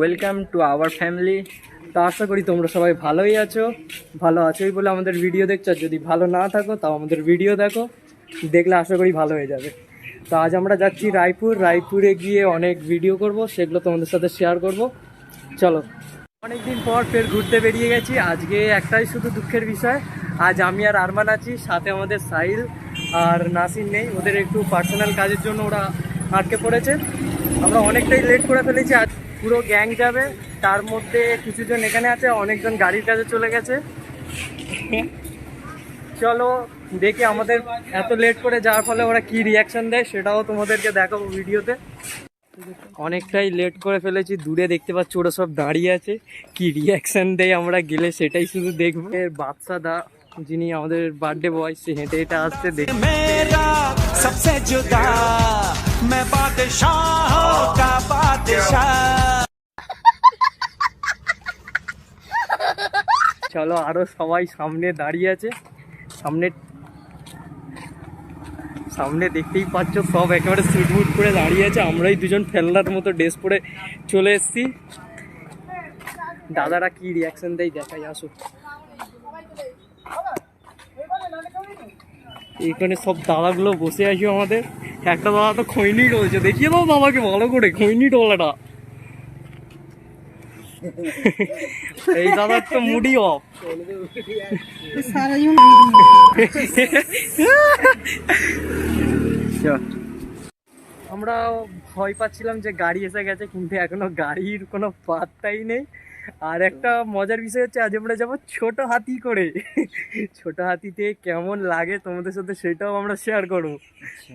Welcome to our family. তো আশা করি তোমরা সবাই ভালোই আছো, ভালো আছোই বলে আমাদের ভিডিও দেখছো। আর যদি ভালো না থাকো তাও আমাদের ভিডিও দেখো, দেখলে আশা করি ভালো হয়ে যাবে। তো আজ আমরা যাচ্ছি রায়পুরে গিয়ে অনেক ভিডিও করব, সেগুলো তোমাদের সাথে শেয়ার করব। চলো, অনেকদিন পর ফের ঘুরতে বেরিয়ে গেছি। আজকে একটাই শুধু দুঃখের বিষয়, আজ আমি আর আরমান আছি, সাথে আমাদের সাহিল আর নাসির নেই। ওদের একটু পার্সোনাল কাজের জন্য ওরা আটকে পড়েছে। আমরা অনেকটাই লেট করে ফেলেছি। আজ পুরো গ্যাং যাবে, তার মধ্যে কিছুজন এখানে আছে, অনেকজন গাড়ির কাজে চলে গেছে। চলো দেখি আমাদের এত লেট করে যাওয়ার ফলে ওরা কি রিয়াকশন দেয়, সেটাও তোমাদেরকে দেখাবো ভিডিওতে। অনেকটাই লেট করে ফেলেছি, দূরে দেখতে পাচ্ছি ওরা সব দাঁড়িয়ে আছে, কি রিয়াকশন দেয় আমরা গেলে সেটাই শুধু দেখবো। বাদশা দা, যিনি আমাদের বার্থডে বয়, সে হেঁটে হেঁটে আসছে। চলো, আরো সবাই সামনে দাঁড়িয়ে আছে। সামনে দেখতেই পাচ্ছ সব একেবারে সুটবুট করে দাঁড়িয়ে আছে। আমরাই দুজন ফেলনার মতো ড্রেস পরে চলে এসেছি। দাদারা কি রিয়াকশন দেয় দেখাই, আসো। এইখানে সব দাদাগুলো বসে আছে আমাদের। একটা দাদা তো খৈনি রয়েছে, দেখিয়ে দাও বাবাকে ভালো করে খৈনি ডলাটা। এই দাদার তো মুডি অফ। আমরা ভয় পাচ্ছিলাম যে গাড়ি এসে গেছে, কিন্তু এখনো গাড়ির কোনো পাত্তাই নেই। আর একটা মজার বিষয় হচ্ছে, আজ আমরা যাবো ছোট হাতি করে। ছোট হাতিতে কেমন লাগে তোমাদের সাথে সেটাও আমরা শেয়ার করবো।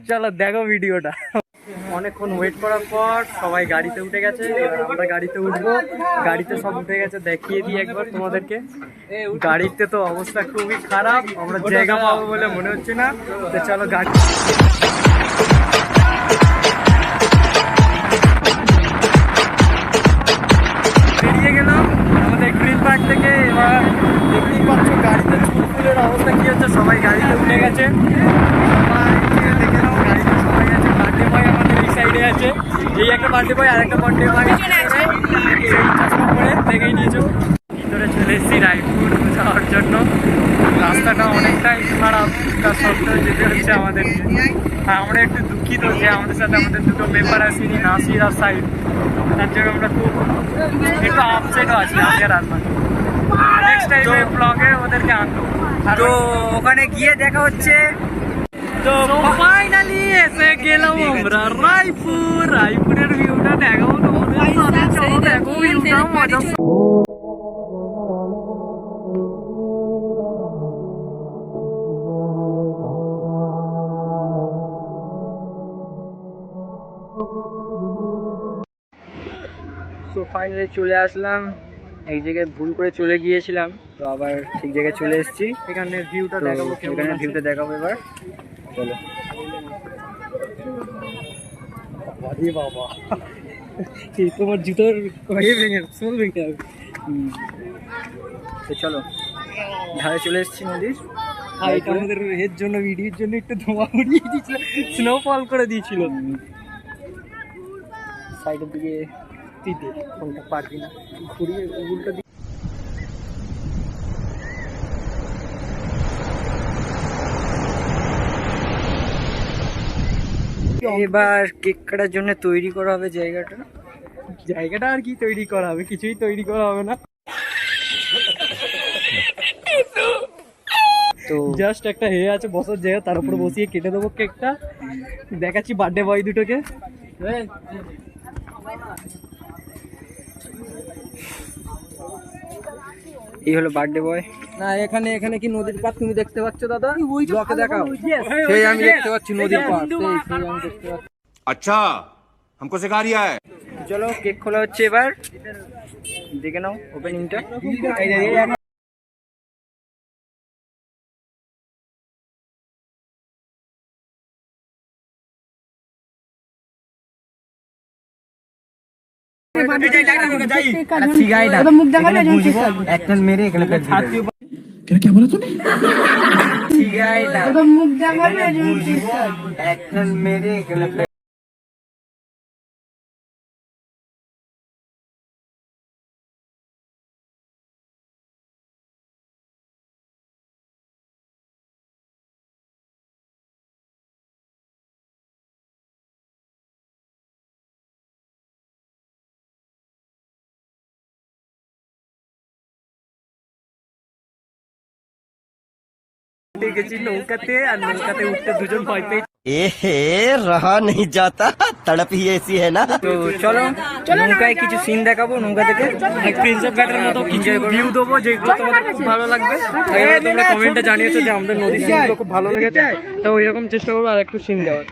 চলো দেখো ভিডিওটা। অনেকক্ষণ ওয়েট করার পর সবাই গাড়িতে উঠে গেছে, এবার আমরা গাড়িতে উঠবো। গাড়িতে সব উঠে গেছে, দেখিয়ে দিই একবার তোমাদেরকে। গাড়িতে তো অবস্থা খুবই খারাপ, আমরা জায়গা পাবো বলে মনে হচ্ছে না। তো চলো গাড়ি বেরিয়ে গেলাম আমাদের গ্রিন পার্ক থেকে। এবার দেখতেই পাচ্ছ গাড়িতে ফুলের অবস্থা কি হচ্ছে, সবাই গাড়িতে উঠে গেছে। দেখে নাও গাড়িতে সবাই আছে। বার্থডে বয় আমাদের এই সাইডে আছে, এই একটা বার্থডে বয় আর একটা বার্থডে বয় চশমা পরে দেখেই নিয়েছো। ভিতরে চলে এসেছি রায়পুর যাওয়ার জন্য। রাস্তাটা অনেকটাই খারাপ, তার সত্ত্বেও যেতে হচ্ছে আমাদেরকে। আর আমরা একটু দুঃখিত যে আমাদের সাথে আমাদের দুটো মেম্বার আসেনি, নাসির আর সাইড। তার জন্য আমরা খুব একটু আপসেটও আছি। আমি আর আরমান নেক্সট টাইমে ব্লগে ওদেরকে আনবো। তো ওখানে গিয়ে দেখা হচ্ছে। তো ফাইনালি এসে গেলাম আমরা রায়পুরের ভিউটা দেখাবো তোমাদের সাথে। চলো দেখো ভিউটা মজা। তো ফাইনালি চলে আসলাম। এক জায়গায় ভুল করে চলে গিয়েছিলাম, তো আবার ঠিক জায়গায় চলে এসেছি। এখানের ভিউটা দেখাবো, এখানের ভিউটা দেখাবো এবার। চলো। বাবা, তোমার জুতোর সোল ভেঙে যাবে। তো চলো, ধারে চলে এসেছি নদীর। আর এটা আমাদের এর জন্য, ভিডিওর জন্য একটু ধোঁয়া উড়িয়ে দিয়েছিল, স্নোফল করে দিয়েছিল। সাইডের দিকে কোনটা পারবি না, ঘুরিয়ে উল্টো দিকে। এবার কেক কাটার জন্য তৈরি করা হবে জায়গাটা। আর কি তৈরি করা হবে, কিছুই তৈরি করা হবে না। তো জাস্ট একটা হে আছে বসার জায়গা, তার উপরে বসিয়ে কেটে দেবো কেকটা। দেখাচ্ছি বার্থডে বয় দুটোকে। এই হলো বার্থডে বয়। না এখানে কি নদীর পাড় তুমি দেখতে পাচ্ছ দাদা? ব্লকে দেখাও। সেই আমি দেখতে পাচ্ছি নদীর পাড়। আচ্ছা, हमको सिखा रिया है। চলো কেক খোলা হচ্ছে এবার, দেখে নাও ওপেনিংটা। क्या बोला तूने? मेरे উঠে গেছি নৌকাতে, আর নৌকাতে উঠতে দুজন ভয় পেয়ে। এহে রহা নেই যাতা, তড়প হি এসি है ना। তো চলো নৌকায় কিছু সিন দেখাবো, নৌকা থেকে প্রিন্স অফ ঘাটের মতো কিছু ভিউ দেবো, যেগুলো তোমাদের খুব ভালো লাগবে। তোমরা কমেন্টে জানিয়েছো যে আমাদের নদীর সিনগুলো খুব ভালো লেগেছে, তো ওইরকম চেষ্টা করবো আর একটু সিন দেওয়ার।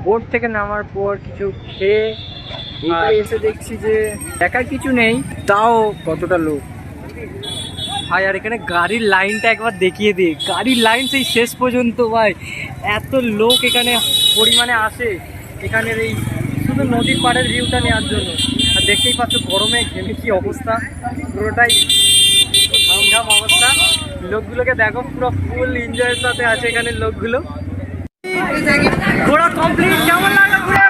বোট থেকে নামার পর কিছু খেয়ে আর এসে দেখছি যে দেখার কিছু নেই, তাও কতটা লোক ভাই। আর এখানে গাড়ির লাইনটা একবার দেখিয়ে দিই, গাড়ির লাইন সেই শেষ পর্যন্ত ভাই, এত লোক এখানে পরিমাণে আসে এখানের এই শুধু নদীর পাড়ের ভিউটা নেওয়ার জন্য। আর দেখতেই পাচ্ছ গরমে ঘেমে কি অবস্থা, পুরোটাই ঘাম অবস্থা। লোকগুলোকে দেখো পুরো ফুল এনজয়ের সাথে আছে এখানের লোকগুলো। ঘোরা কমপ্লিট, কেমন লাগলো ঘুরে?